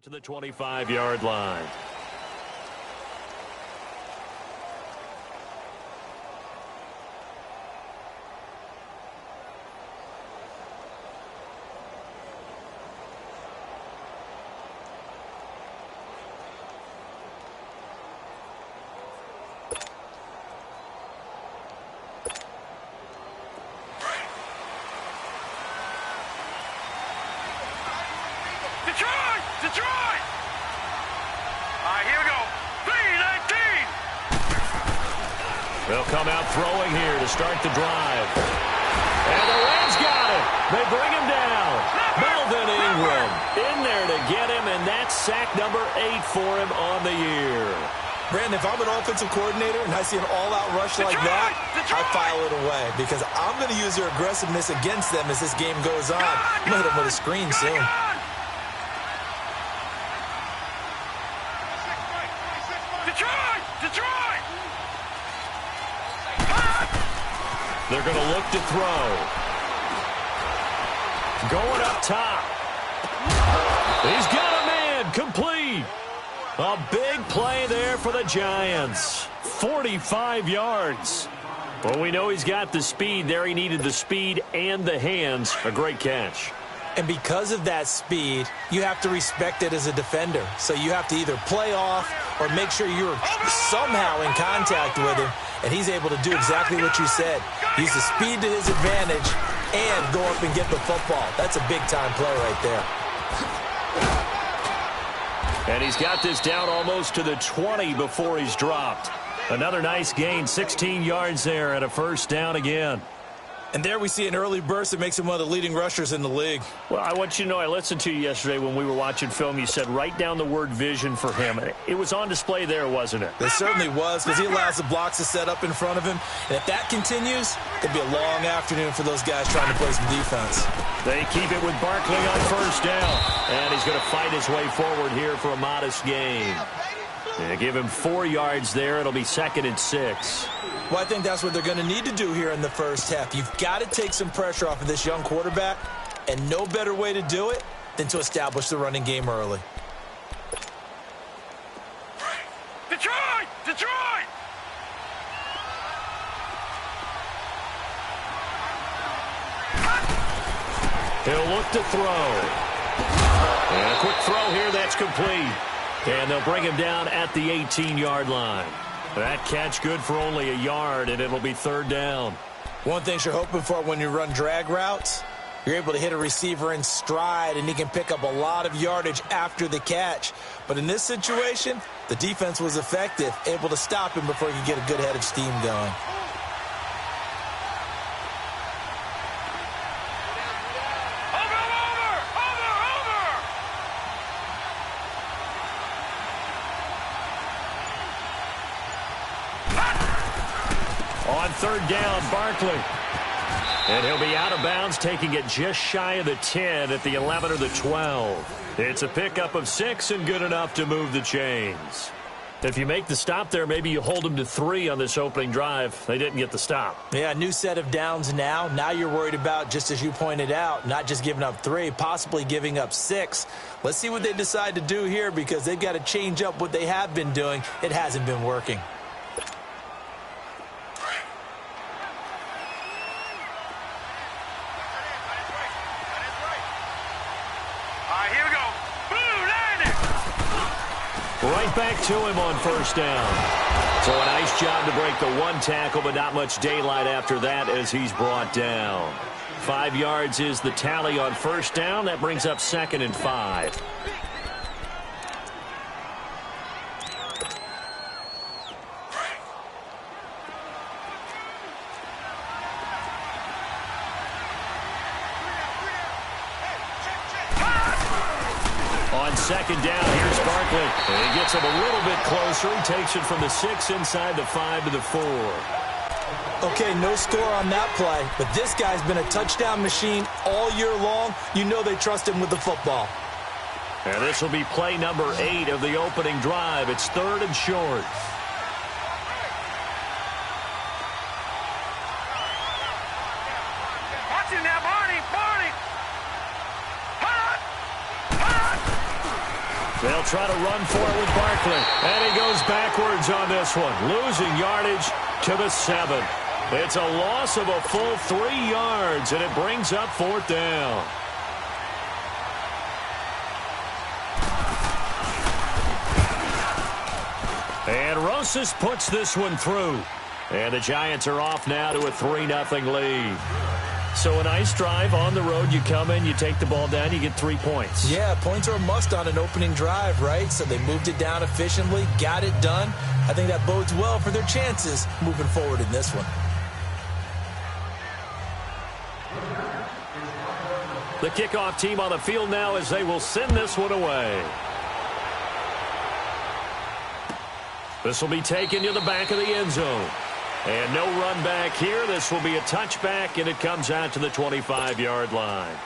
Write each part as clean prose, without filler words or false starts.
To the 25-yard line. Detroit! All right, here we go. 3-19. They'll come out throwing here to start the drive. And the Rams got it. They bring him down. Melvin Ingram in there to get him, and that's sack number 8 for him on the year. Brandon, if I'm an offensive coordinator and I see an all-out rush like that, I file it away because I'm going to use their aggressiveness against them as this game goes on. I'm going to hit them with a screen soon. Detroit! They're going to look to throw. Going up top. He's got a man complete. A big play there for the Giants. 45 yards. Well, we know he's got the speed there. He needed the speed and the hands. A great catch. And because of that speed, you have to respect it as a defender. So you have to either play off or make sure you're somehow in contact with him. And he's able to do exactly what you said. Use the speed to his advantage and go up and get the football. That's a big-time play right there. And he's got this down almost to the 20 before he's dropped. Another nice gain, 16 yards there and a first down again. And there we see an early burst that makes him one of the leading rushers in the league. Well, I want you to know, I listened to you yesterday when we were watching film. You said write down the word vision for him. It was on display there, wasn't it? It certainly was, because he allows the blocks to set up in front of him. And if that continues, it'll be a long afternoon for those guys trying to play some defense. They keep it with Barkley on first down. And he's going to fight his way forward here for a modest gain. They give him 4 yards there. It'll be 2nd and 6. Well, I think that's what they're going to need to do here in the first half. You've got to take some pressure off of this young quarterback, and no better way to do it than to establish the running game early. Detroit! He'll look to throw. And a quick throw here, that's complete. And they'll bring him down at the 18-yard line. That catch good for only a yard, and it'll be 3rd down. One thing you're hoping for when you run drag routes, you're able to hit a receiver in stride, and he can pick up a lot of yardage after the catch. But in this situation, the defense was effective, able to stop him before he could get a good head of steam going. On 3rd down, Barkley. And he'll be out of bounds, taking it just shy of the 10 at the 11 or the 12. It's a pickup of 6 and good enough to move the chains. If you make the stop there, maybe you hold them to 3 on this opening drive. They didn't get the stop. Yeah, new set of downs now. Now you're worried about, just as you pointed out, not just giving up 3, possibly giving up 6. Let's see what they decide to do here, because they've got to change up what they have been doing. It hasn't been working. Right back to him on first down. So a nice job to break the 1 tackle, but not much daylight after that as he's brought down. 5 yards is the tally on first down. That brings up 2nd and 5. On 2nd down, here's Barkley. And he gets him a little bit closer. He takes it from the 6 inside the 5 to the 4. Okay, no score on that play, but this guy's been a touchdown machine all year long. You know they trust him with the football. And this will be play number 8 of the opening drive. It's 3rd and short. Watch him now, Barney! They'll try to run for it with Barkley. And he goes backwards on this one, losing yardage to the 7. It's a loss of a full 3 yards, and it brings up 4th down. And Rosas puts this one through. And the Giants are off now to a 3-0 lead. So a nice drive on the road. You come in, you take the ball down, you get 3 points. Yeah, points are a must on an opening drive, right? So they moved it down efficiently, got it done. I think that bodes well for their chances moving forward in this one. The kickoff team on the field now as they will send this one away. This will be taken to the back of the end zone. And no run back here. This will be a touchback, and it comes out to the 25-yard line.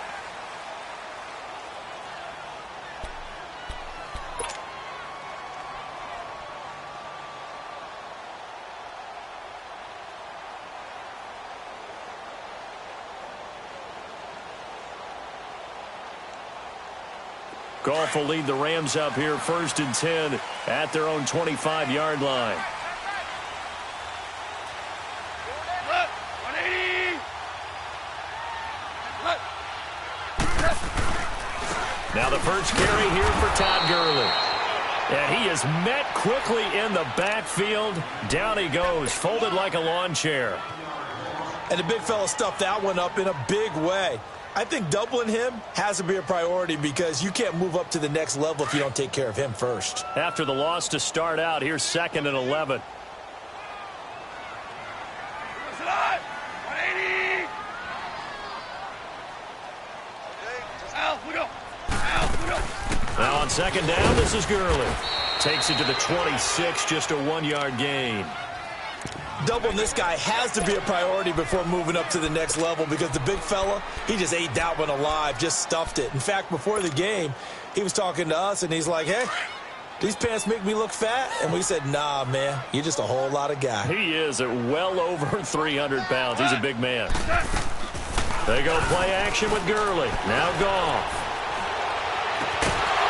Goff will lead the Rams up here 1st and 10 at their own 25-yard line. Now the first carry here for Todd Gurley. And he is met quickly in the backfield. Down he goes, folded like a lawn chair. And the big fella stuffed that one up in a big way. I think doubling him has to be a priority because you can't move up to the next level if you don't take care of him first. After the loss to start out, here's 2nd and 11. Now on 2nd down, this is Gurley. Takes it to the 26, just a 1-yard gain. Doubling this guy has to be a priority before moving up to the next level because the big fella, he just ate that one alive, just stuffed it. In fact, before the game, he was talking to us, and he's like, hey, these pants make me look fat? And we said, nah, man, you're just a whole lot of guy. He is at well over 300 pounds. He's a big man. They go play action with Gurley. Now Goff.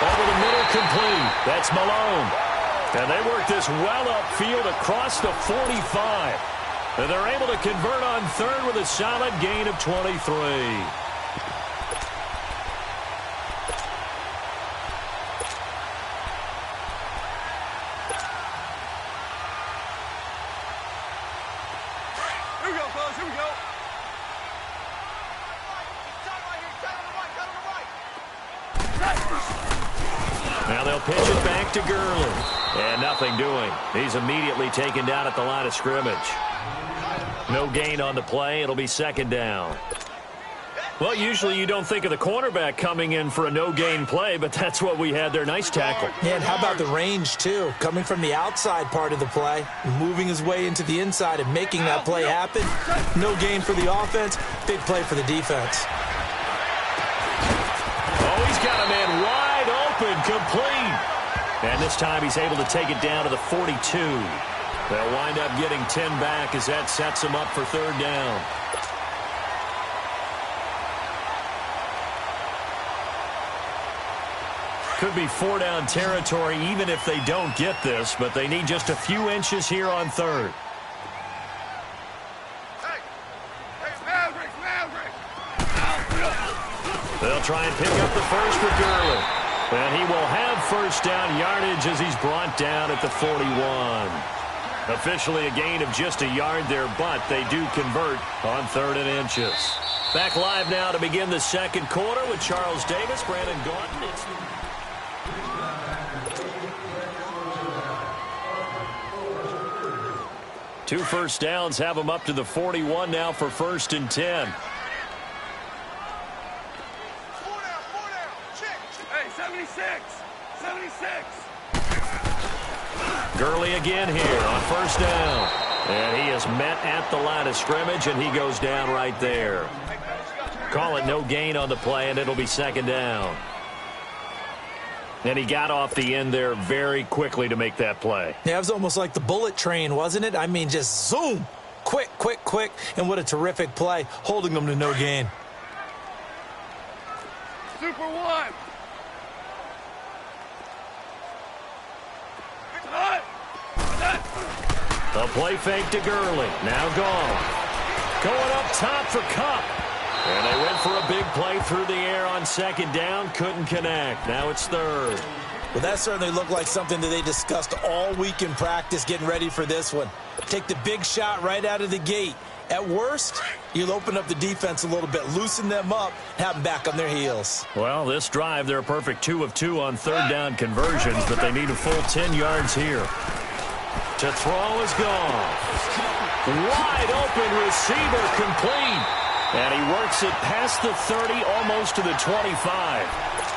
Over the middle, complete. That's Malone. And they work this well upfield across the 45. And they're able to convert on 3rd with a solid gain of 23. Now they'll pitch it back to Gurley. And nothing doing. He's immediately taken down at the line of scrimmage. No gain on the play. It'll be 2nd down. Well, usually you don't think of the cornerback coming in for a no-gain play, but that's what we had there. Nice tackle. Yeah, and how about the range, too? Coming from the outside part of the play, moving his way into the inside and making that play happen. No gain for the offense. Big play for the defense. Oh, he's got a man wide open, complete. And this time he's able to take it down to the 42. They'll wind up getting 10 back as that sets him up for 3rd down. Could be 4-down territory even if they don't get this, but they need just a few inches here on 3rd. They'll try and pick up the first for Gurley. And he will have 1st down yardage as he's brought down at the 41. Officially a gain of just a yard there, but they do convert on 3rd and inches. Back live now to begin the 2nd quarter with Charles Davis, Brandon Gordon. Two 1st downs have them up to the 41 now for 1st and 10. Gurley again here on 1st down. And he is met at the line of scrimmage, and he goes down right there. Call it no gain on the play, and it'll be 2nd down. And he got off the end there very quickly to make that play. Yeah, it was almost like the bullet train, wasn't it? I mean, just zoom. Quick, quick, quick. And what a terrific play, holding them to no gain. Super 1. The play fake to Gurley. Now gone. Going up top for Kupp. And they went for a big play through the air on second down. Couldn't connect. Now it's third. Well, that certainly looked like something that they discussed all week in practice getting ready for this one. Take the big shot right out of the gate. At worst, you'll open up the defense a little bit, loosen them up, have them back on their heels. Well, this drive, they're a perfect 2 of 2 on third down conversions, but they need a full 10 yards here. To throw is gone. Wide open receiver complete. And he works it past the 30, almost to the 25.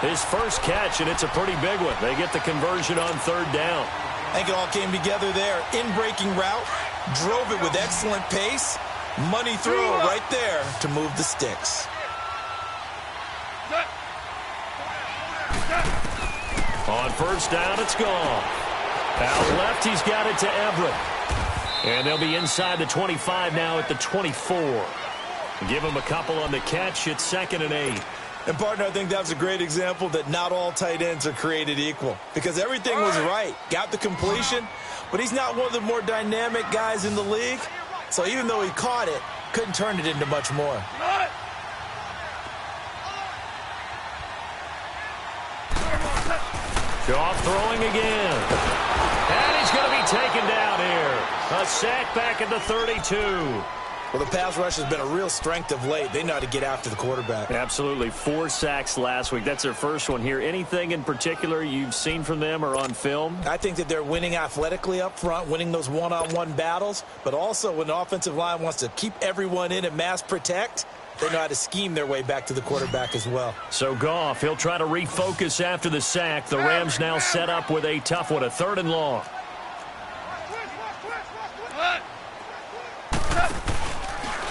His first catch, and it's a pretty big one. They get the conversion on third down. I think it all came together there. In-breaking route, drove it with excellent pace. Money throw right there to move the sticks. On first down, it's gone. Out left, he's got it to Everett. And they'll be inside the 25 now at the 24. Give him a couple on the catch. It's 2nd and 8. And, partner, I think that's a great example that not all tight ends are created equal. Because everything was right. Got the completion, but he's not one of the more dynamic guys in the league. So even though he caught it, couldn't turn it into much more. Goff throwing again. And he's going to be taken down here. A sack back at the 32. Well, the pass rush has been a real strength of late. They know how to get after the quarterback. Absolutely. 4 sacks last week. That's their first one here. Anything in particular you've seen from them or on film? I think that they're winning athletically up front, winning those one-on-one battles, but also when the offensive line wants to keep everyone in and mass protect, they know how to scheme their way back to the quarterback as well. So Goff, he'll try to refocus after the sack. The Rams now set up with a tough one, a 3rd and long.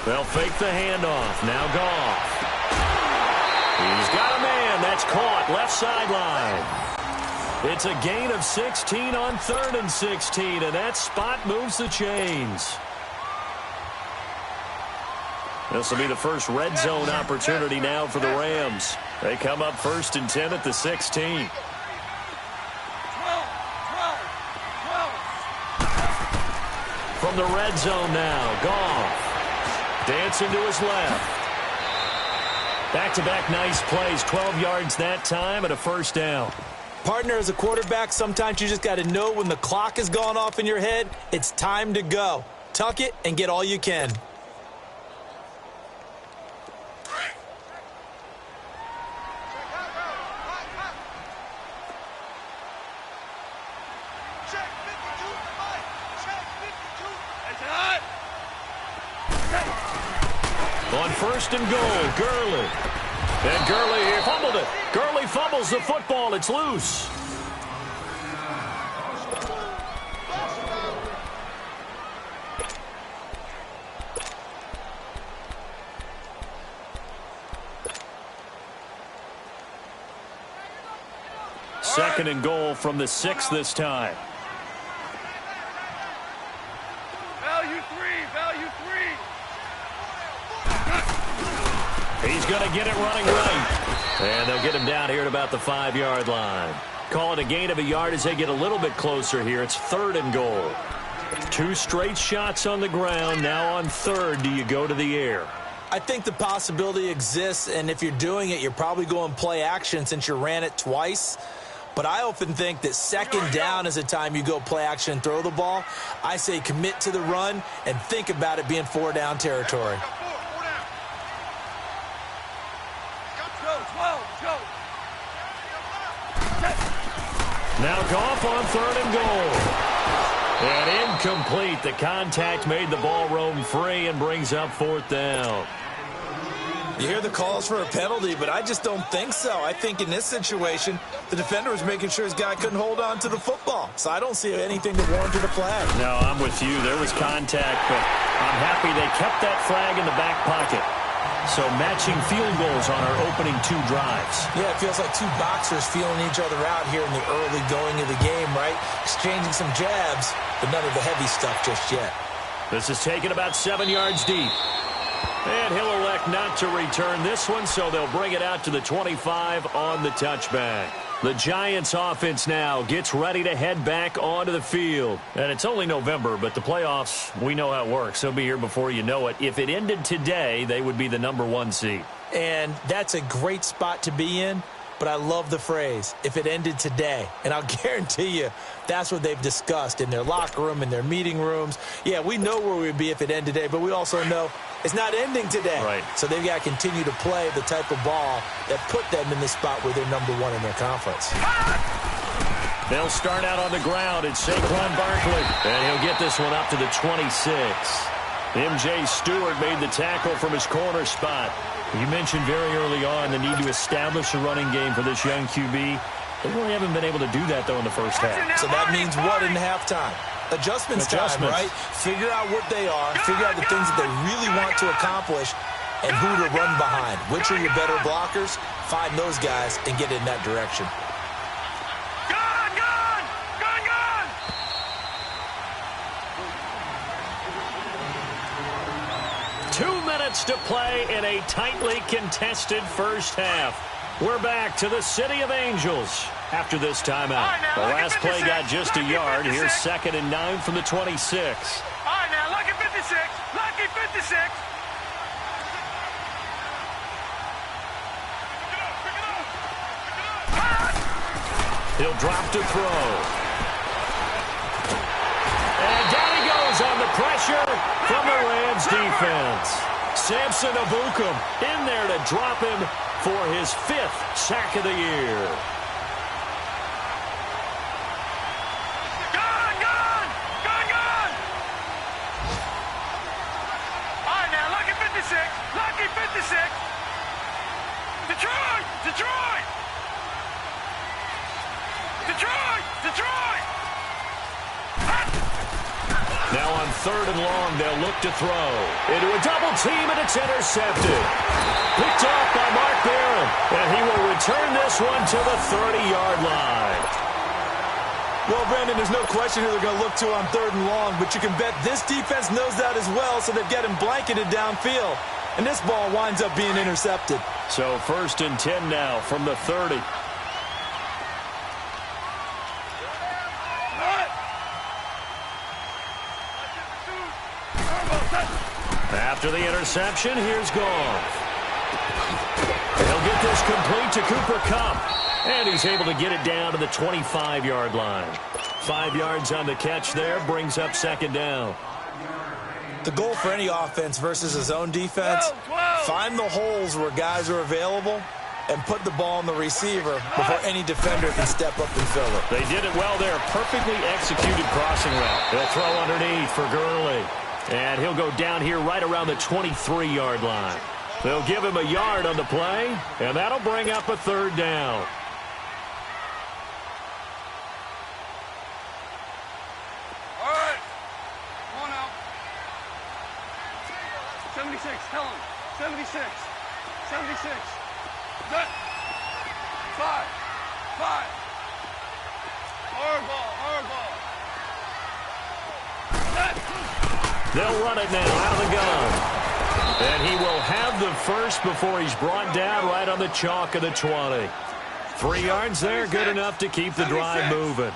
They'll fake the handoff. Now Goff. He's got a man. That's caught. Left sideline. It's a gain of 16 on 3rd and 16, and that spot moves the chains. This will be the first red zone opportunity now for the Rams. They come up 1st and 10 at the 16. From the red zone now, Goff. Dancing to his left. Back-to-back nice plays. 12 yards that time and a 1st down. Partner, as a quarterback, sometimes you just got to know when the clock has gone off in your head, it's time to go. Tuck it and get all you can. On 1st and goal, Gurley. And Gurley fumbled it. Gurley fumbles the football. It's loose. Second and goal from the 6 this time. Value 3, value 3. He's going to get it running right. And they'll get him down here at about the 5-yard line. Call it a gain of a yard as they get a little bit closer here. It's 3rd and goal. 2 straight shots on the ground. Now on 3rd, do you go to the air? I think the possibility exists, and if you're doing it, you're probably going play action since you ran it twice. But I often think that 2nd down is a time you go play action and throw the ball. I say commit to the run and think about it being 4-down territory. Now Goff on 3rd and goal. And incomplete. The contact made the ball roam free and brings up 4th down. You hear the calls for a penalty, but I just don't think so. I think in this situation, the defender was making sure his guy couldn't hold on to the football. So I don't see anything that warranted a flag. No, I'm with you. There was contact, but I'm happy they kept that flag in the back pocket. So matching field goals on our opening 2 drives. Yeah, it feels like 2 boxers feeling each other out here in the early going of the game, right? Exchanging some jabs, but none of the heavy stuff just yet. This is taken about 7 yards deep. And he'll elect not to return this one, so they'll bring it out to the 25 on the touchback. The Giants offense now gets ready to head back onto the field. And it's only November, but the playoffs, we know how it works. They'll be here before you know it. If it ended today, they would be the #1 seed. And that's a great spot to be in. But I love the phrase, if it ended today. And I'll guarantee you that's what they've discussed in their locker room, in their meeting rooms. Yeah, we know where we'd be if it ended today, but we also know it's not ending today. Right. So they've got to continue to play the type of ball that put them in the spot where they're #1 in their conference. They'll start out on the ground. It's Saquon Barkley. And he'll get this one up to the 26. M.J. Stewart made the tackle from his corner spot. You mentioned very early on the need to establish a running game for this young QB. They really haven't been able to do that, though, in the first half. So that means what in halftime? Adjustments time, right? Figure out what they are, figure out the things that they really want to accomplish, and who to run behind. Which are your better blockers? Find those guys and get in that direction. To play in a tightly contested first half. We're back to the City of Angels after this timeout. The last play got just a yard. Here's 2nd and 9 from the 26. All right, now, lucky 56. Lucky 56. He'll drop to throw. And down he goes on the pressure from the Rams defense. Samson Abukum in there to drop him for his 5th sack of the year. Gone! All right, now, lucky 56. Lucky 56. Detroit! Now on 3rd and long, they'll look to throw. Into a double team, and it's intercepted. Picked off by Mark Barron, and he will return this one to the 30-yard line. Well, Brandon, there's no question who they're going to look to on 3rd and long, but you can bet this defense knows that as well, so they've got him blanketed downfield. And this ball winds up being intercepted. So 1st and 10 now from the 30. After the interception, here's Goff. He'll get this complete to Cooper Kupp. And he's able to get it down to the 25-yard line. 5 yards on the catch there, brings up 2nd down. The goal for any offense versus his own defense, find the holes where guys are available and put the ball on the receiver before any defender can step up and fill it. They did it well there. Perfectly executed crossing route. They'll throw underneath for Gurley. And he'll go down here right around the 23-yard line. They'll give him a yard on the play, and that'll bring up a 3rd down. All right. Come on now. 76. Tell him. 76. 76. Set. 5. Hard ball. Set. They'll run it now out of the gun. And he will have the first before he's brought down right on the chalk of the 20. 3 yards there, good enough to keep the drive moving.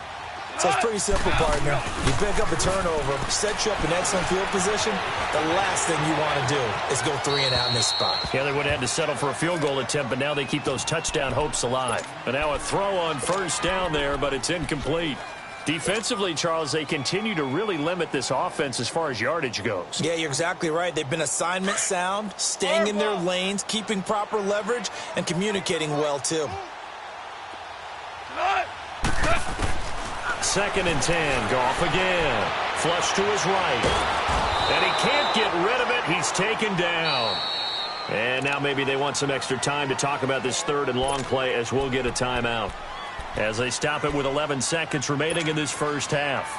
So it's pretty simple, partner. You pick up a turnover, set you up in excellent field position. The last thing you want to do is go 3 and out in this spot. Yeah, they would have had to settle for a field goal attempt, but now they keep those touchdown hopes alive. And now a throw on 1st down there, but it's incomplete. Defensively, Charles, they continue to really limit this offense as far as yardage goes. Yeah, you're exactly right. They've been assignment sound, staying in their lanes, keeping proper leverage, and communicating well, too. 2nd and 10. Goff again. Flush to his right. And he can't get rid of it. He's taken down. And now maybe they want some extra time to talk about this 3rd and long play as we'll get a timeout. As they stop it with 11 seconds remaining in this first half.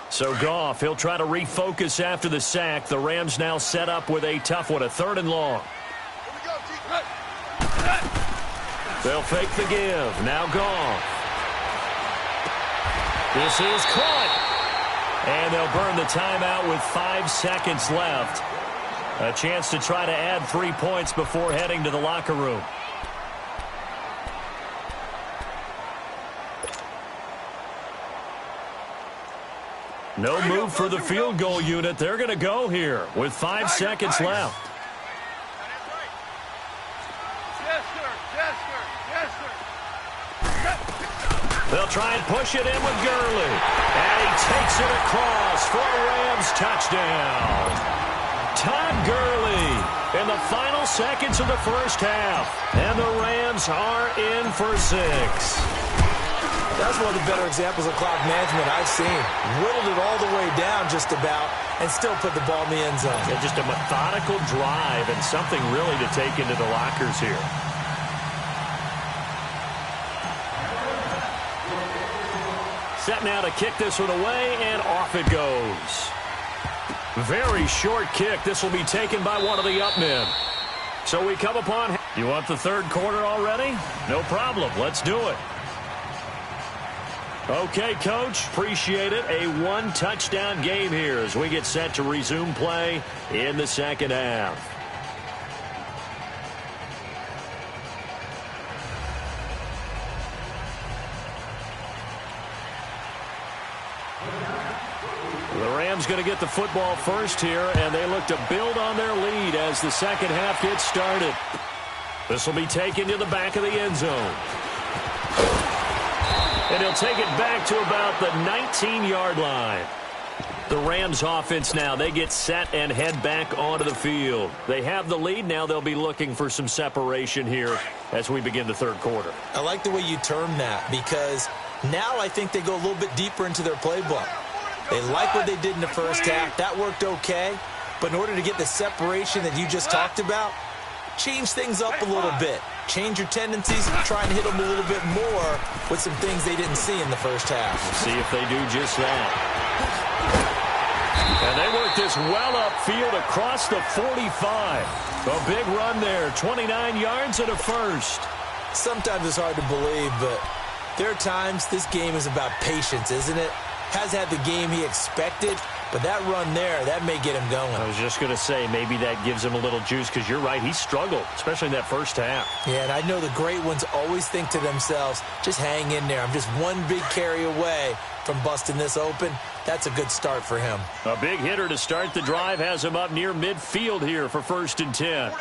So Goff, he'll try to refocus after the sack. The Rams now set up with a tough one, a 3rd and long. They'll fake the give. Now Goff. This is caught. And they'll burn the timeout with 5 seconds left. A chance to try to add 3 points before heading to the locker room. No move for the field goal unit. They're going to go here with 5 seconds left. Yes, sir. Yes, sir. Yes, sir. They'll try and push it in with Gurley. And he takes it across for a Rams touchdown. Todd Gurley in the final seconds of the first half. And the Rams are in for 6. That's one of the better examples of clock management I've seen. Whittled it all the way down just about and still put the ball in the end zone. Yeah, just a methodical drive and something really to take into the lockers here. Set now to kick this one away, and off it goes. Very short kick. This will be taken by one of the up men. So we come upon... You want the third quarter already? No problem. Let's do it. Okay, Coach, appreciate it. A one-touchdown game here as we get set to resume play in the second half. The Rams going to get the football first here, and they look to build on their lead as the second half gets started. This will be taken to the back of the end zone. And he'll take it back to about the 19-yard line. The Rams offense now, they get set and head back onto the field. They have the lead. Now they'll be looking for some separation here as we begin the third quarter. I like the way you term that because now I think they go a little bit deeper into their playbook. They like what they did in the first half. That worked okay. But in order to get the separation that you just talked about, change things up a little bit. Change your tendencies, try and hit them a little bit more with some things they didn't see in the first half. We'll see if they do just that. And they work this well upfield across the 45. A big run there, 29 yards and a first. Sometimes it's hard to believe, but there are times this game is about patience, isn't it? Has had the game he expected, but that run there, that may get him going. I was just going to say, maybe that gives him a little juice because you're right, he struggled, especially in that first half. Yeah, and I know the great ones always think to themselves, just hang in there. I'm just one big carry away from busting this open. That's a good start for him. A big hitter to start the drive has him up near midfield here for 1st and 10.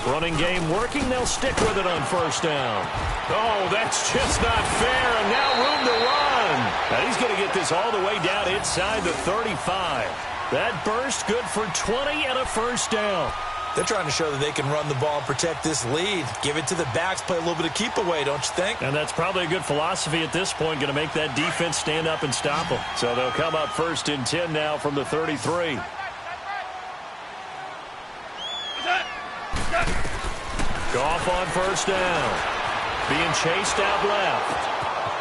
Running game working. They'll stick with it on 1st down. Oh, that's just not fair, and now room to run. Now he's going to get this all the way down inside the 35. That burst good for 20 and a 1st down. They're trying to show that they can run the ball and protect this lead. Give it to the backs, play a little bit of keep away, don't you think? And that's probably a good philosophy at this point, going to make that defense stand up and stop them. So they'll come up 1st and 10 now from the 33. Goff on 1st down. Being chased out left.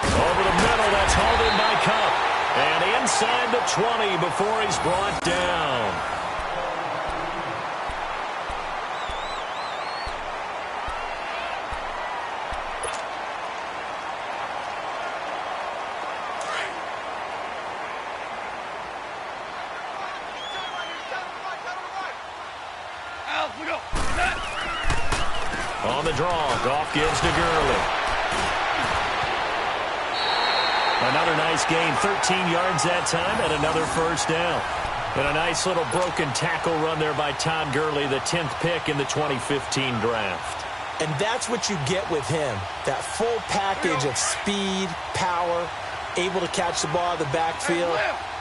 Over the middle, that's hauled in by Kupp. And inside the 20 before he's brought down. On the draw, Goff gives to Gurley. Another nice gain, 13 yards that time, and another 1st down. And a nice little broken tackle run there by Todd Gurley, the 10th pick in the 2015 draft. And that's what you get with him, that full package of speed, power, able to catch the ball out of the backfield.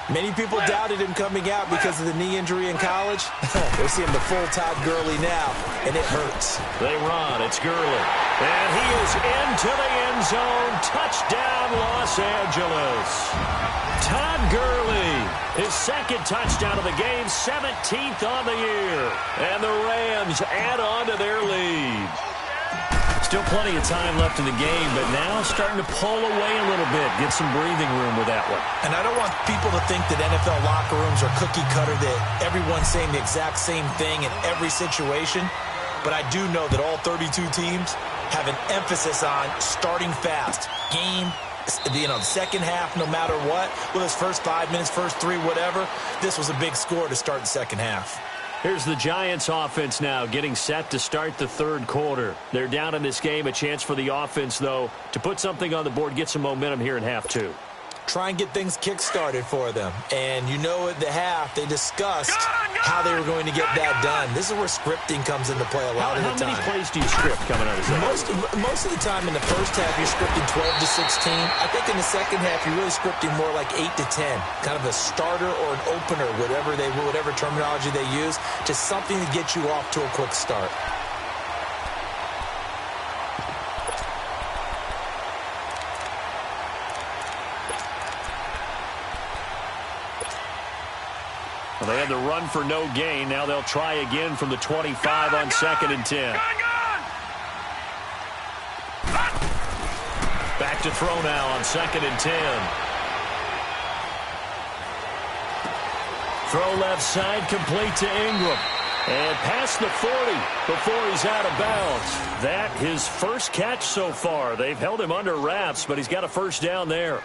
Many people doubted him coming out because of the knee injury in college. They're seeing the full Todd Gurley now, and it hurts. They run. It's Gurley. And he is into the end zone. Touchdown, Los Angeles. Todd Gurley, his 2nd touchdown of the game, 17th on the year. And the Rams add on to their lead. Still plenty of time left in the game, but now starting to pull away a little bit, get some breathing room with that one. And I don't want people to think that NFL locker rooms are cookie cutter, that everyone's saying the exact same thing in every situation. But I do know that all 32 teams have an emphasis on starting fast, game the second half, no matter what, with his first 5 minutes, first 3, whatever, this was a big score to start the second half. Here's the Giants offense now getting set to start the third quarter. They're down in this game. A chance for the offense, though, to put something on the board, get some momentum here in half 2. Try and get things kick-started for them. And you know at the half, they discussed how they were going to get that done. This is where scripting comes into play a lot of the time. How many plays do you script coming out of that? Most of the time in the first half, you're scripting 12 to 16. I think in the second half, you're really scripting more like 8 to 10. Kind of a starter or an opener, whatever terminology they use, just something to get you off to a quick start. Well, they had the run for no gain. Now they'll try again from the 25 on 2nd and 10. Back to throw now on 2nd and 10. Throw left side, complete to Ingram. And past the 40 before he's out of bounds. That his first catch so far. They've held him under wraps, but he's got a first down there.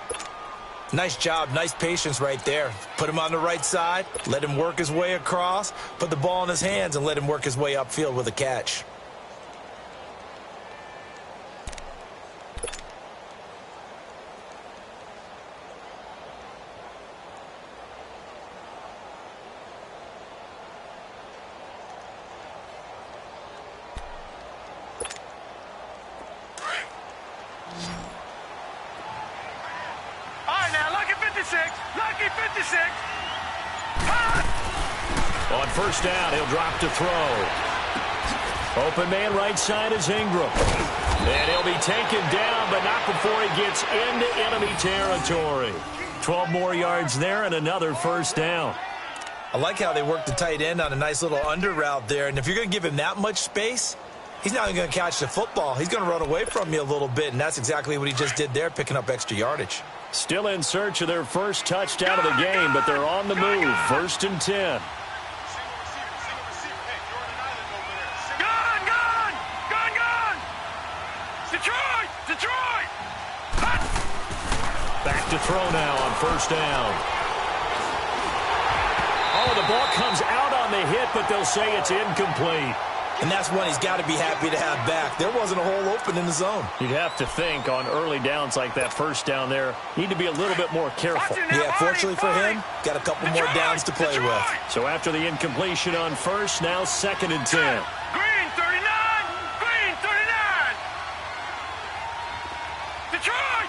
Nice job, nice patience right there. Put him on the right side, let him work his way across, put the ball in his hands, and let him work his way upfield with a catch. Lucky 56. On first down, he'll drop to throw. Open man right side is Ingram. And he'll be taken down, but not before he gets into enemy territory. 12 more yards there and another first down. I like how they work the tight end on a nice little under route there. And if you're going to give him that much space, he's not even going to catch the football. He's going to run away from you a little bit, and that's exactly what he just did there, picking up extra yardage. Still in search of their first touchdown of the game, but they're on the move. 1st and 10. Detroit! Back to throw now on first down. Oh, the ball comes out on the hit, but they'll say it's incomplete. And that's one he's got to be happy to have back. There wasn't a hole open in the zone. You'd have to think on early downs like that first down there, need to be a little bit more careful. Yeah, fortunately for him, got a couple more downs to play with. So after the incompletion on first, now 2nd and 10. Green 39! Green 39! Detroit!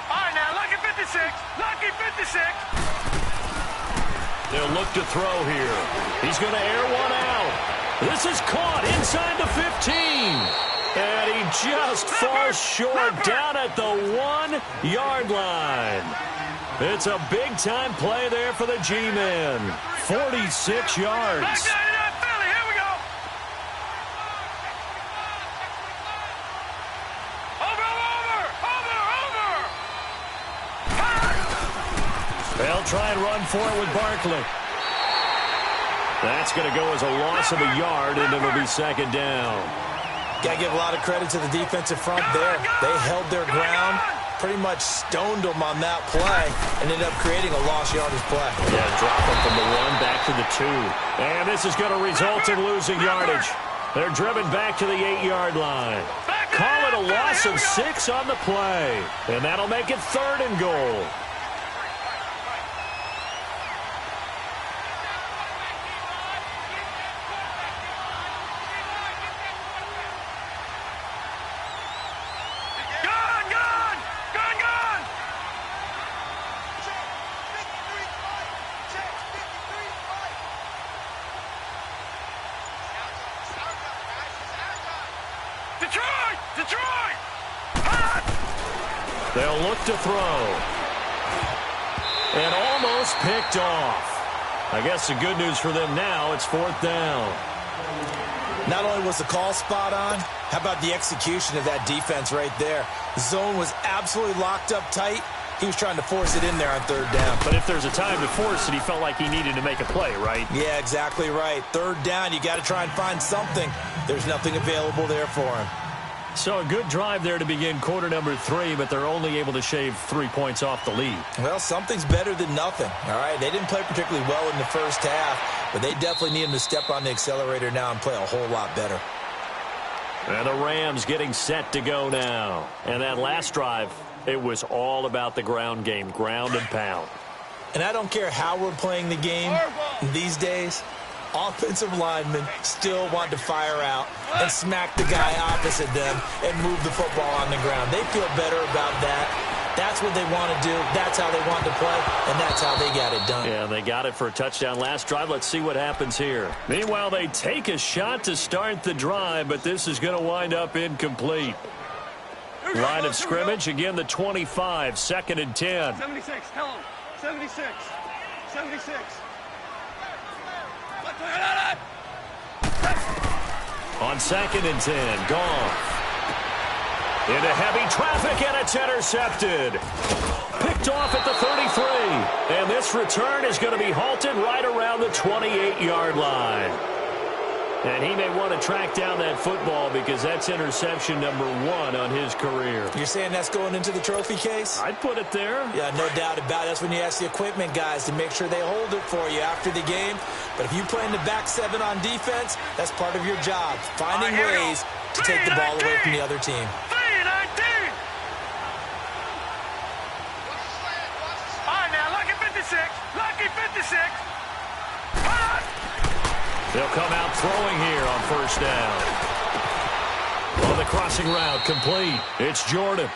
All right, now, Lucky 56. Lucky 56. They'll look to throw here. He's going to air one out. This is caught inside the 15. And he just falls short down at the 1-yard line. It's a big-time play there for the G-men. 46 yards. Here we go. They'll try and run for it with Barkley. That's going to go as a loss of a yard, and it'll be 2nd down. Got to give a lot of credit to the defensive front there. They held their ground, pretty much stoned them on that play, and ended up creating a lost yardage play. Yeah, drop them from the 1 back to the 2. And this is going to result in losing yardage. They're driven back to the 8-yard line. Call it a loss of 6 on the play. And that'll make it 3rd and goal. Detroit! They'll look to throw. And almost picked off. I guess the good news for them now, it's 4th down. Not only was the call spot on, how about the execution of that defense right there? The zone was absolutely locked up tight. He was trying to force it in there on 3rd down. But if there's a time to force it, he felt like he needed to make a play, right? Yeah, exactly right. 3rd down, you got to try and find something. There's nothing available there for him. So a good drive there to begin quarter number 3, but they're only able to shave 3 points off the lead. Well, something's better than nothing, all right? They didn't play particularly well in the first half, but they definitely need them to step on the accelerator now and play a whole lot better. And the Rams getting set to go now. And that last drive, it was all about the ground game, ground and pound. And I don't care how we're playing the game these days, offensive linemen still want to fire out and smack the guy opposite them and move the football on the ground. They feel better about that. That's what they want to do. That's how they want to play, and that's how they got it done. Yeah, they got it for a touchdown last drive. Let's see what happens here. Meanwhile, they take a shot to start the drive, but this is going to wind up incomplete. Line of scrimmage, again, the 25, 2nd and 10. 76, tell him. 76. 76. On 2nd and 10, Goff. Into heavy traffic, and it's intercepted. Picked off at the 33. And this return is going to be halted right around the 28-yard line. And he may want to track down that football because that's interception number 1 on his career. You're saying that's going into the trophy case? I'd put it there. Yeah, no doubt about it. That's when you ask the equipment guys to make sure they hold it for you after the game. But if you play in the back 7 on defense, that's part of your job, finding ways to take the ball away from the other team. 3-19. All right, now, lucky 56. Lucky 56. They'll come out throwing here on first down. On the crossing route, complete. It's Jordan.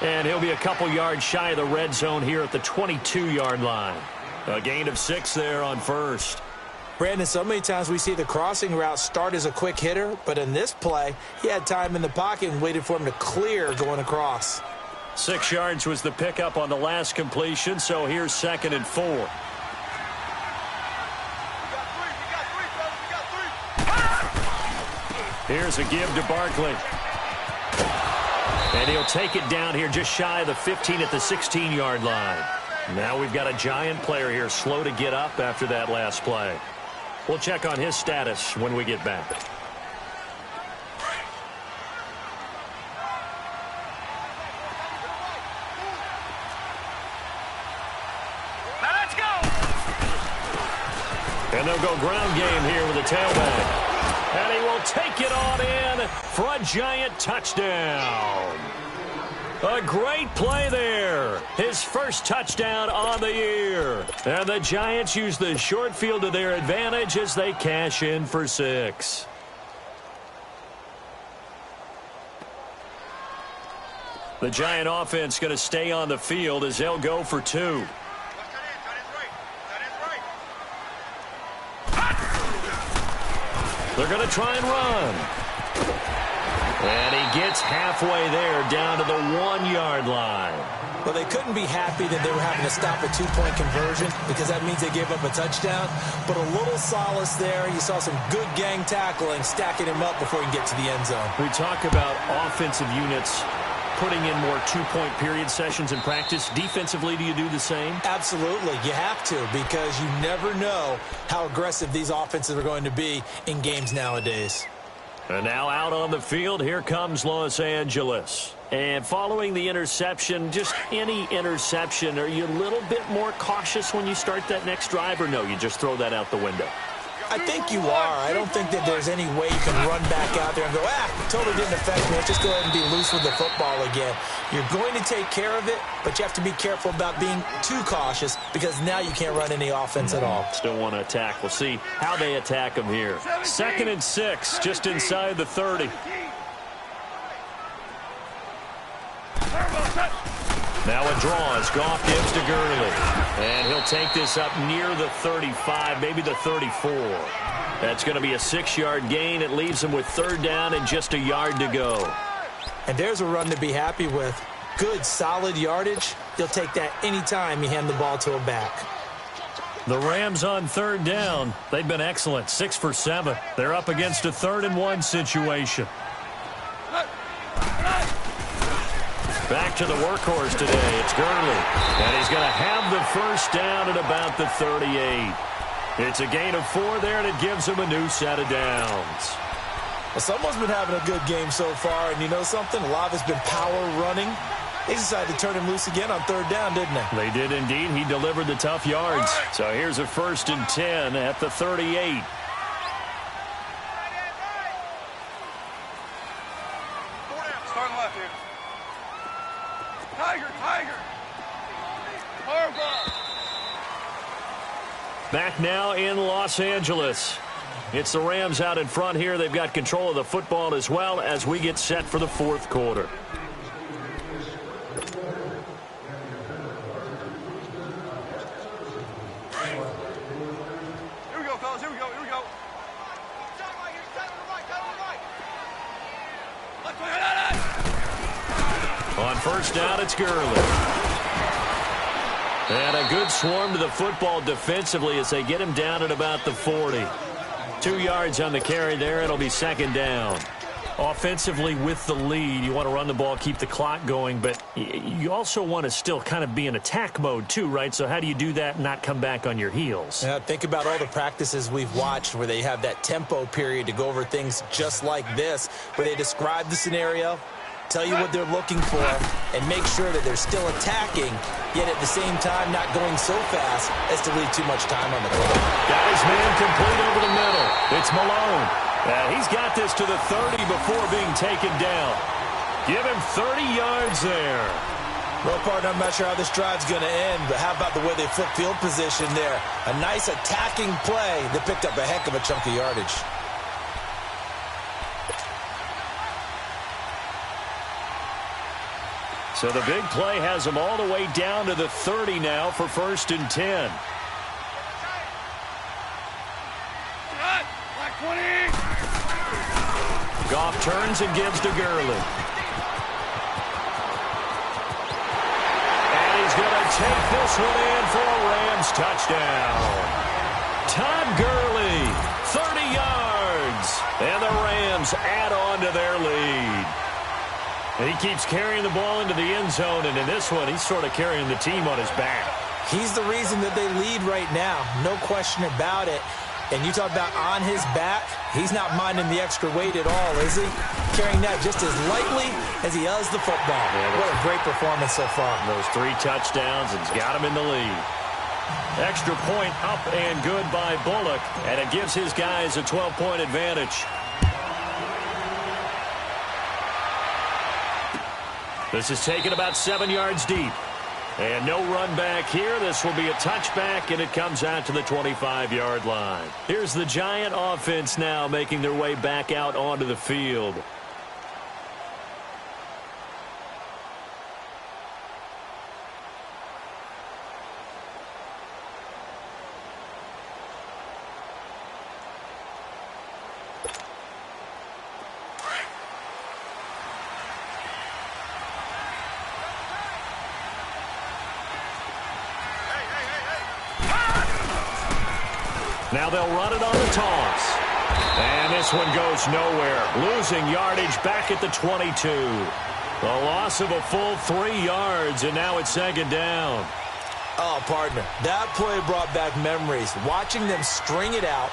And he'll be a couple yards shy of the red zone here at the 22-yard line. A gain of 6 there on first. Brandon, so many times we see the crossing route start as a quick hitter, but in this play, he had time in the pocket and waited for him to clear going across. 6 yards was the pickup on the last completion, so here's 2nd and 4. Here's a give to Barkley. And he'll take it down here just shy of the 15 at the 16-yard line. Now we've got a giant player here slow to get up after that last play. We'll check on his status when we get back. Now let's go. And they'll go ground game here with a tailback. And he will take it on in for a giant touchdown. A great play there. His first touchdown on the year. And the Giants use the short field to their advantage as they cash in for 6. The Giant offense going to stay on the field as they'll go for 2. They're going to try and run. And he gets halfway there down to the 1-yard line. Well, they couldn't be happy that they were having to stop a 2-point conversion because that means they gave up a touchdown. But a little solace there. You saw some good gang tackling, stacking him up before he can get to the end zone. We talk about offensive units putting in more 2-point period sessions in practice. Defensively, do you do the same? Absolutely. You have to because you never know how aggressive these offenses are going to be in games nowadays. And now out on the field, here comes Los Angeles. And following the interception, just any interception, are you a little bit more cautious when you start that next drive, or no, you just throw that out the window? I think you are. I don't think that there's any way you can run back out there and go, totally didn't affect me. Let's just go ahead and be loose with the football again. You're going to take care of it, but you have to be careful about being too cautious because now you can't run any offense at all. Still want to attack. We'll see how they attack them here. 2nd and 6, just inside the 30. Now a draw as Goff gives to Gurley. And he'll take this up near the 35, maybe the 34. That's going to be a 6-yard gain. It leaves him with 3rd down and just a yard to go. And there's a run to be happy with. Good, solid yardage. You'll take that anytime you hand the ball to a back. The Rams on 3rd down. They've been excellent, 6 for 7. They're up against a 3rd and 1 situation. Back to the workhorse today. It's Gurley. And he's going to have the first down at about the 38. It's a gain of 4 there, and it gives him a new set of downs. Well, someone's been having a good game so far, and you know something? A lot of it's been power running. They decided to turn him loose again on third down, didn't they? They did indeed. He delivered the tough yards. So here's a 1st and 10 at the 38. Start left here. Tiger, Tiger. Hard ball. Back now in Los Angeles. It's the Rams out in front here. They've got control of the football as well as we get set for the fourth quarter. Here we go, fellas. Here we go. Here we go. On first down, it's Gurley. And a good swarm to the football defensively as they get him down at about the 40. 2 yards on the carry there. It'll be 2nd down. Offensively with the lead, you want to run the ball, keep the clock going, but you also want to still kind of be in attack mode too, right? So how do you do that and not come back on your heels? Yeah, think about all the practices we've watched where they have that tempo period to go over things just like this, where they describe the scenario, tell you what they're looking for, and make sure that they're still attacking, yet at the same time not going so fast as to leave too much time on the clock. Got his man complete over the middle. It's Malone. He's got this to the 30 before being taken down. Give him 30 yards there. Well, partner, I'm not sure how this drive's going to end, but how about the way they flip field position there? A nice attacking play that picked up a heck of a chunk of yardage. So the big play has them all the way down to the 30 now for 1st and 10. Goff turns and gives to Gurley. And he's going to take this one in for a Rams touchdown. Todd Gurley, 30 yards. And the Rams add on to their lead. He keeps carrying the ball into the end zone, and in this one, he's sort of carrying the team on his back. He's the reason that they lead right now, no question about it. And you talk about on his back, he's not minding the extra weight at all, is he? Carrying that just as lightly as he does the football. Yeah, what a great performance so far. Those 3 touchdowns, it's got him in the lead. Extra point up and good by Bullock, and it gives his guys a 12-point advantage. This is taken about 7 yards deep. And no run back here. This will be a touchback, and it comes out to the 25-yard line. Here's the Giant offense now making their way back out onto the field. Now they'll run it on the toss. And this one goes nowhere. Losing yardage back at the 22. A loss of a full 3 yards, and now it's 2nd down. Oh, partner, that play brought back memories. Watching them string it out,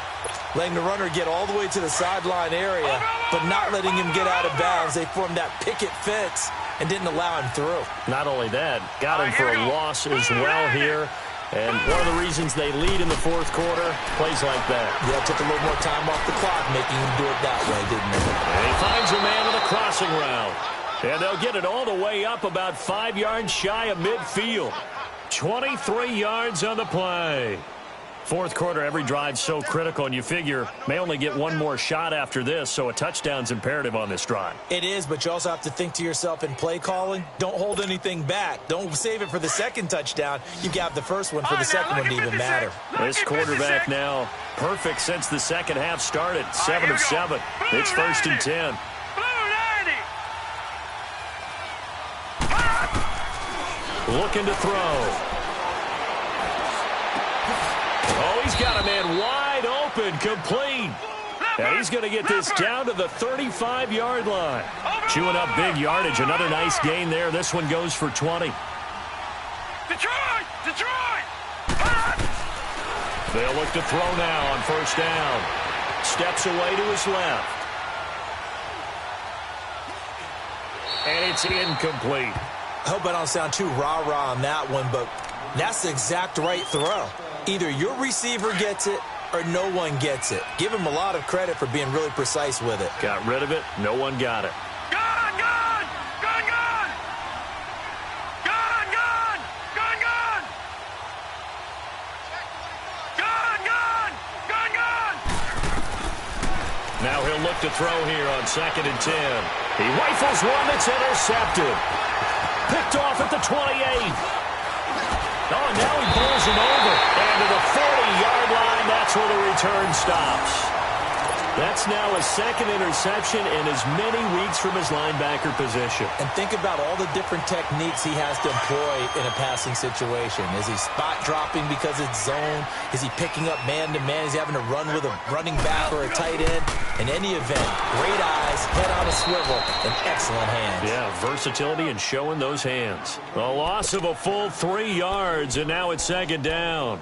letting the runner get all the way to the sideline area, but not letting him get out of bounds. They formed that picket fence and didn't allow him through. Not only that, got him for a loss as well here. And one of the reasons they lead in the fourth quarter, plays like that. Yeah, took a little more time off the clock, making him do it that way, didn't it? And he finds a man on a crossing route. And they'll get it all the way up about 5 yards shy of midfield. 23 yards on the play. Fourth quarter, every drive's so critical, and you figure may only get one more shot after this, so a touchdown's imperative on this drive. It is, but you also have to think to yourself in play calling, don't hold anything back. Don't save it for the second touchdown. You got the first one for the second one to even matter. This quarterback now perfect since the second half started. 7 of 7. It's 1st and 10. Looking to throw. Oh, he's got a man wide open, complete. And he's going to get this down to the 35-yard line. Chewing up big yardage. Another nice gain there. This one goes for 20. Detroit! Detroit! They'll look to throw now on first down. Steps away to his left. and it's incomplete. I hope I don't sound too rah-rah on that one, but that's the exact right throw. Either your receiver gets it or no one gets it. Give him a lot of credit for being really precise with it. Got rid of it. No one got it. Gun! Gun! Gun! Gun! Gun! Gun! Gun! Gun! Gun! Gun! Gun! Gun! Now he'll look to throw here on 2nd and 10. He rifles one that's intercepted. Picked off at the 28. Oh, now he pulls him over. And to the 40-yard line, that's where the return stops. That's now his 2nd interception in as many weeks from his linebacker position. And think about all the different techniques he has to employ in a passing situation. Is he spot dropping because it's zone? Is he picking up man-to-man? Is he having to run with a running back or a tight end? In any event, great eyes, head on a swivel, and excellent hands. Yeah, versatility and showing those hands. A loss of a full 3 yards, and now it's 2nd down.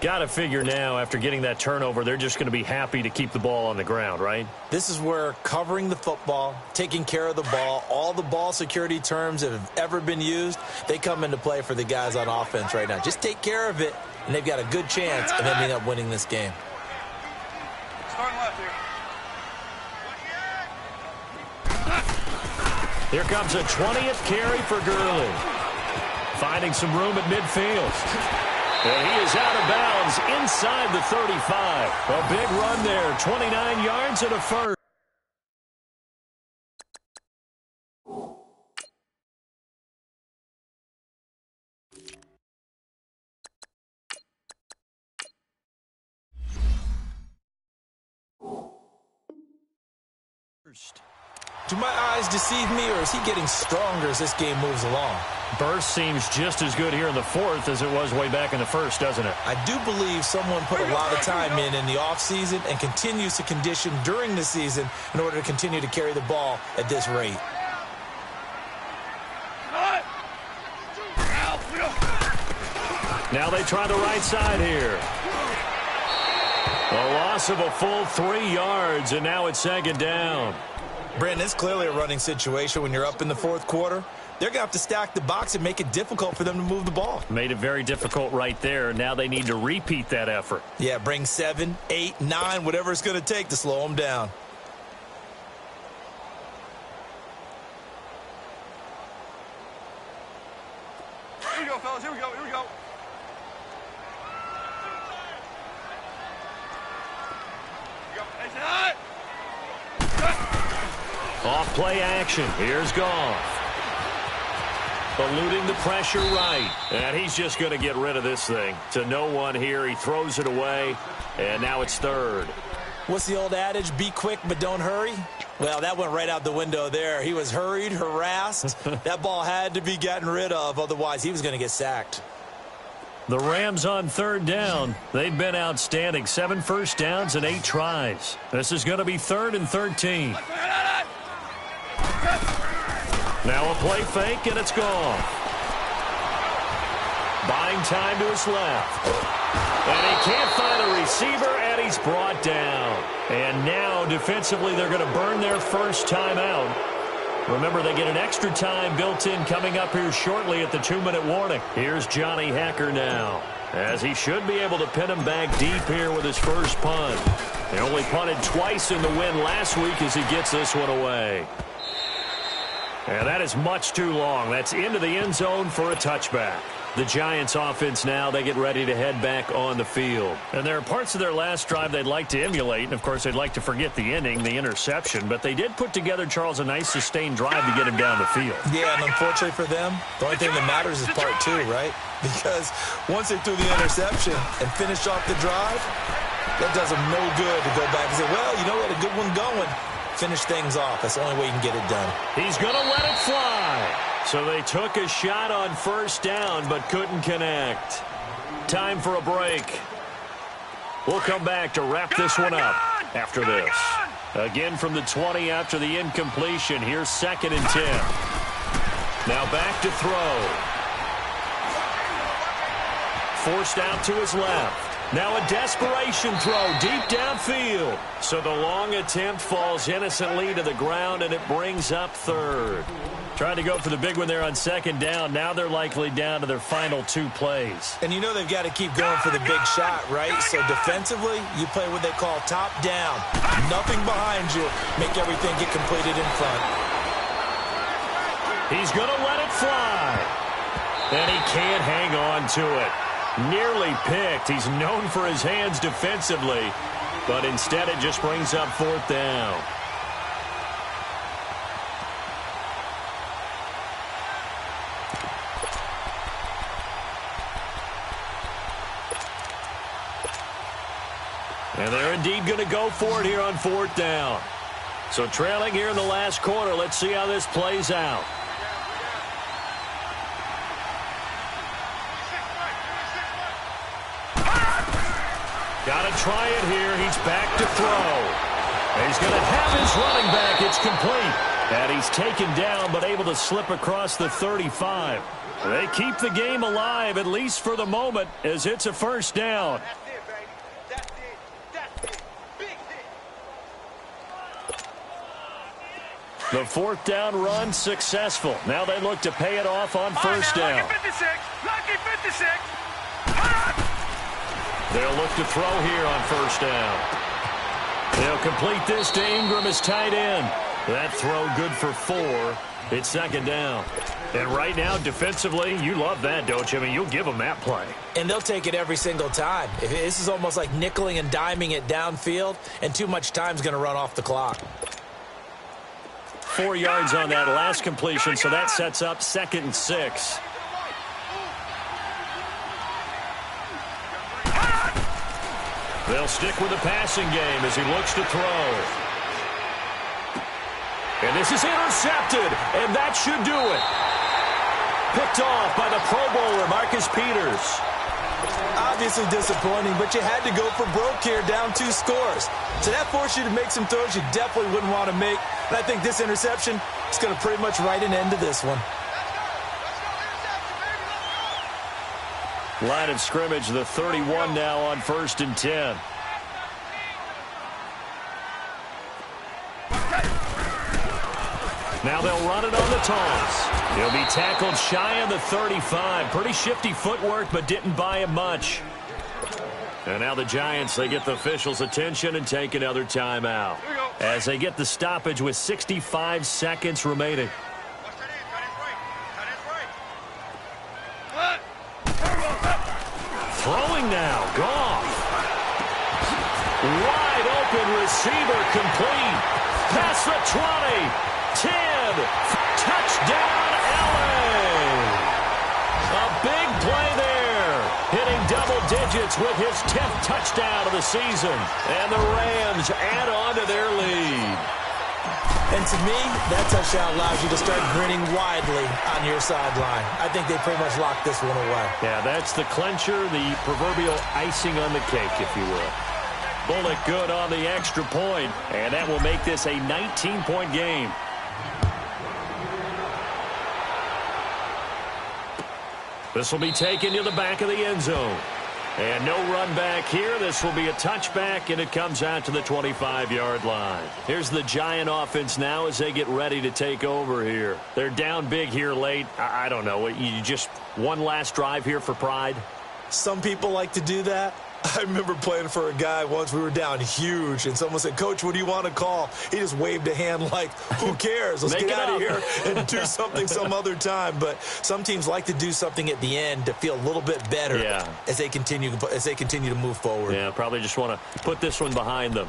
Got to figure now, after getting that turnover, they're just going to be happy to keep the ball on the ground, right? This is where covering the football, taking care of the ball, all the ball security terms that have ever been used, they come into play for the guys on offense right now. Just take care of it, and they've got a good chance of ending up winning this game. Starting left here. Here comes a 20th carry for Gurley. Finding some room at midfield. And he is out of bounds inside the 35. A big run there, 29 yards and a first. Do my eyes deceive me, or is he getting stronger as this game moves along? Burst seems just as good here in the 4th as it was way back in the 1st, doesn't it? I do believe someone put a lot of time in the offseason and continues to condition during the season in order to continue to carry the ball at this rate. Now they try the right side here. A loss of a full 3 yards, and now it's 2nd down. Brandon, it's clearly a running situation when you're up in the 4th quarter. They're going to have to stack the box and make it difficult for them to move the ball. Made it very difficult right there. Now they need to repeat that effort. Yeah, bring 7, 8, 9, whatever it's going to take to slow them down. Here we go, fellas. Here we go. Here we go. Off play action. Here's Goff. Eluding the pressure right. And he's just going to get rid of this thing. To no one here. He throws it away. And now it's 3rd. What's the old adage? Be quick, but don't hurry? Well, that went right out the window there. He was hurried, harassed. That ball had to be gotten rid of. Otherwise, he was going to get sacked. The Rams on 3rd down. They've been outstanding. 7 first downs and 8 tries. This is going to be 3rd and 13. Now a play fake, and it's gone. Buying time to his left. And he can't find a receiver, and he's brought down. And now, defensively, they're going to burn their first timeout. Remember, they get an extra time built in coming up here shortly at the 2-minute warning. Here's Johnny Hecker now, as he should be able to pin him back deep here with his first punt. He only punted twice in the win last week as he gets this one away. And that is much too long. That's into the end zone for a touchback. The Giants offense now, they get ready to head back on the field. And there are parts of their last drive they'd like to emulate. And, of course, they'd like to forget the inning, the interception. But they did put together, Charles, a nice sustained drive to get him down the field. Yeah, and unfortunately for them, the only thing that matters is part 2, right? Because once they threw the interception and finished off the drive, that does them no good to go back and say, well, you know, we had a good one going. Finish things off. That's the only way you can get it done. He's going to let it fly. So they took a shot on 1st down but couldn't connect. Time for a break. We'll come back to wrap this one up after this. Again from the 20 after the incompletion. Here's 2nd and 10. Now back to throw. Forced out to his left. Now a desperation throw deep downfield. So the long attempt falls innocently to the ground, and it brings up third. Trying to go for the big one there on second down. Now they're likely down to their final 2 plays. And you know they've got to keep going for the big shot, right? So defensively, you play what they call top down. Nothing behind you. Make everything get completed in front. He's going to let it fly. And he can't hang on to it. Nearly picked. He's known for his hands defensively, but instead it just brings up 4th down. And they're indeed going to go for it here on 4th down. So trailing here in the last quarter. Let's see how this plays out. Got to try it here. He's back to throw. He's going to have his running back. It's complete. And he's taken down but able to slip across the 35. They keep the game alive, at least for the moment, as it's a 1st down. The 4th down run successful. Now they look to pay it off on 1st down. Lucky 56. They'll look to throw here on 1st down. They'll complete this to Ingram as tight end. That throw good for 4. It's 2nd down. And right now, defensively, you love that, don't you? I mean, you'll give them that play. And they'll take it every single time. This is almost like nickeling and diming it downfield, and too much time's going to run off the clock. 4 yards on that last completion, so that sets up 2nd and 6. They'll stick with the passing game as he looks to throw. And this is intercepted, and that should do it. Picked off by the Pro Bowler, Marcus Peters. Obviously disappointing, but you had to go for broke here, down 2 scores. So that forced you to make some throws you definitely wouldn't want to make. And I think this interception is going to pretty much write an end to this one. Line of scrimmage, the 31 now on 1st and 10. Now they'll run it on the toss. He'll be tackled shy of the 35. Pretty shifty footwork, but didn't buy him much. And now the Giants, they get the officials' attention and take another timeout as they get the stoppage with 65 seconds remaining. Throwing now, Goff. Wide open receiver complete. Past the 20. 10. Touchdown, LA. A big play there. Hitting double digits with his 10th touchdown of the season. And the Rams add on to their lead. And to me, that touchdown allows you to start grinning widely on your sideline. I think they pretty much locked this one away. Yeah, that's the clincher, the proverbial icing on the cake, if you will. Bullock good on the extra point, and that will make this a 19-point game. This will be taken to the back of the end zone. And no run back here. This will be a touchback, and it comes out to the 25-yard line. Here's the Giant offense now as they get ready to take over here. They're down big here late. I don't know. You just one last drive here for pride? Some people like to do that. I remember playing for a guy once. We were down huge, and someone said, "Coach, what do you want to call?" He just waved a hand like, who cares? Let's get out of here and do something some other time. But some teams like to do something at the end to feel a little bit better as they continue to move forward. Yeah, probably just want to put this one behind them.